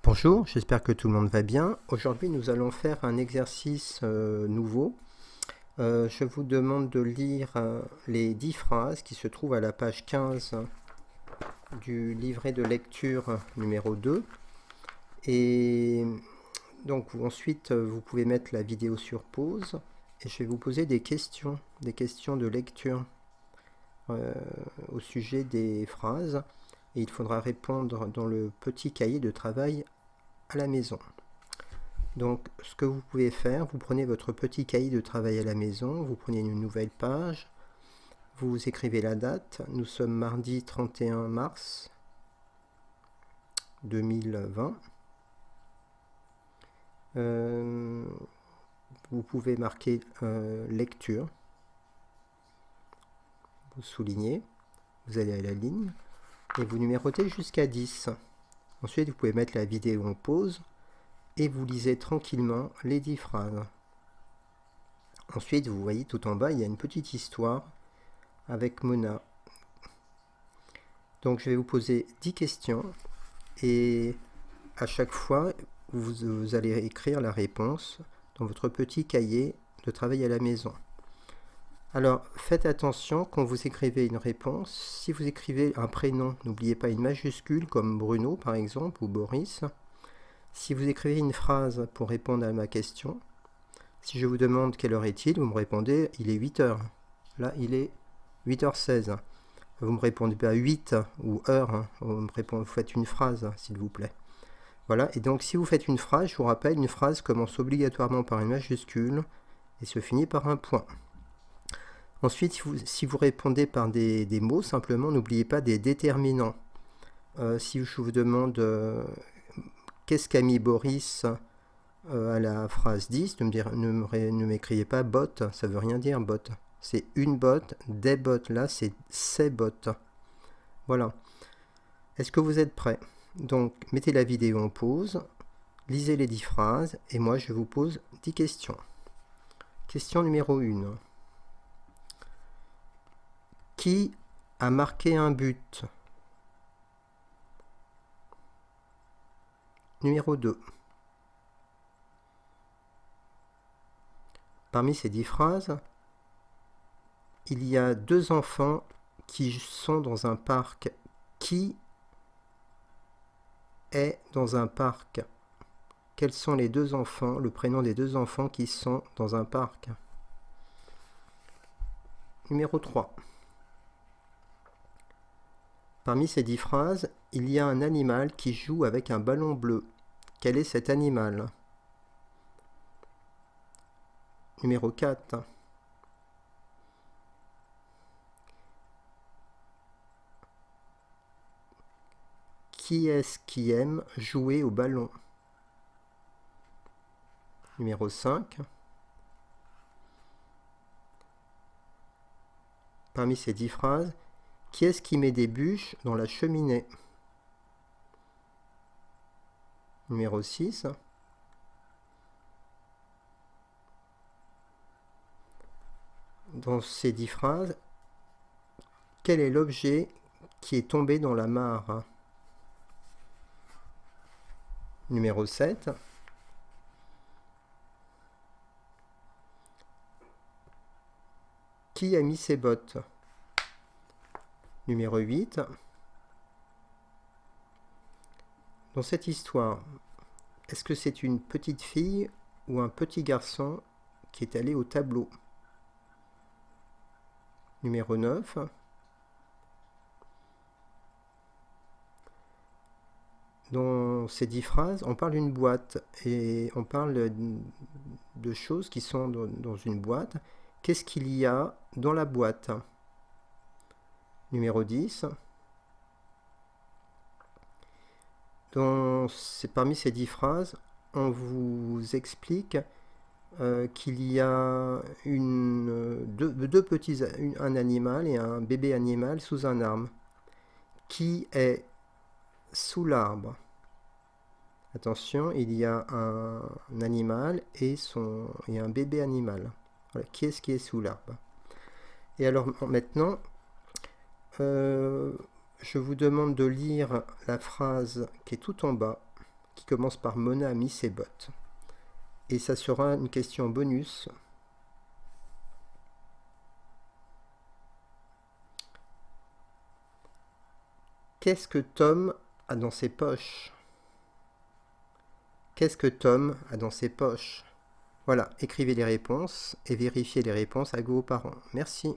Bonjour, j'espère que tout le monde va bien. Aujourd'hui, nous allons faire un exercice nouveau. Je vous demande de lire les 10 phrases qui se trouvent à la page 15 du livret de lecture numéro 2. Et donc ensuite, vous pouvez mettre la vidéo sur pause et je vais vous poser des questions de lecture au sujet des phrases. Et il faudra répondre dans le petit cahier de travail à la maison. Donc, ce que vous pouvez faire, vous prenez votre petit cahier de travail à la maison, vous prenez une nouvelle page, vous écrivez la date. Nous sommes mardi 31 mars 2020. Vous pouvez marquer lecture, vous soulignez, vous allez à la ligne et vous numérotez jusqu'à 10. Ensuite, vous pouvez mettre la vidéo en pause et vous lisez tranquillement les 10 phrases. Ensuite, vous voyez tout en bas, il y a une petite histoire avec Mona. Donc, je vais vous poser 10 questions et à chaque fois, vous allez écrire la réponse dans votre petit cahier de travail à la maison. Alors, faites attention quand vous écrivez une réponse. Si vous écrivez un prénom, n'oubliez pas une majuscule comme Bruno par exemple ou Boris. Si vous écrivez une phrase pour répondre à ma question, si je vous demande quelle heure est-il, vous me répondez il est 8h. Là, il est 8h16. Vous ne me répondez pas 8 ou heure, vous faites une phrase, s'il vous plaît. Voilà, et donc si vous faites une phrase, je vous rappelle, une phrase commence obligatoirement par une majuscule et se finit par un point. Ensuite, si vous répondez par des mots, simplement, n'oubliez pas des déterminants. Si je vous demande qu'est-ce qu'a mis Boris à la phrase 10, ne m'écrivez pas botte, ça veut rien dire botte. C'est une botte, des bottes, là c'est ces bottes. Voilà. Est-ce que vous êtes prêts? Donc mettez la vidéo en pause, lisez les 10 phrases et moi je vous pose 10 questions. Question numéro 1. Qui a marqué un but? Numéro 2. Parmi ces 10 phrases, il y a 2 enfants qui sont dans un parc. Qui est dans un parc? Quels sont les 2 enfants, le prénom des 2 enfants qui sont dans un parc? Numéro 3. Parmi ces 10 phrases, il y a un animal qui joue avec un ballon bleu. Quel est cet animal? Numéro 4. Qui est-ce qui aime jouer au ballon? Numéro 5. Parmi ces 10 phrases, qui est-ce qui met des bûches dans la cheminée? Numéro 6. Dans ces 10 phrases, quel est l'objet qui est tombé dans la mare? Numéro 7. Qui a mis ses bottes? Numéro 8. Dans cette histoire, est-ce que c'est une petite fille ou un petit garçon qui est allé au tableau? Numéro 9. Dans ces 10 phrases, on parle d'une boîte et on parle de choses qui sont dans une boîte. Qu'est-ce qu'il y a dans la boîte? Numéro 10. Parmi ces 10 phrases, on vous explique qu'il y a un animal et un bébé animal sous un arbre. Qui est sous l'arbre? Attention, il y a un animal et un bébé animal. Voilà. Qui est-ce qui est sous l'arbre? Et alors maintenant, je vous demande de lire la phrase qui est tout en bas, qui commence par Mona a mis ses bottes. Et ça sera une question bonus. Qu'est-ce que Tom a dans ses poches? Qu'est-ce que Tom a dans ses poches? Voilà, écrivez les réponses et vérifiez les réponses à vos parents. Merci.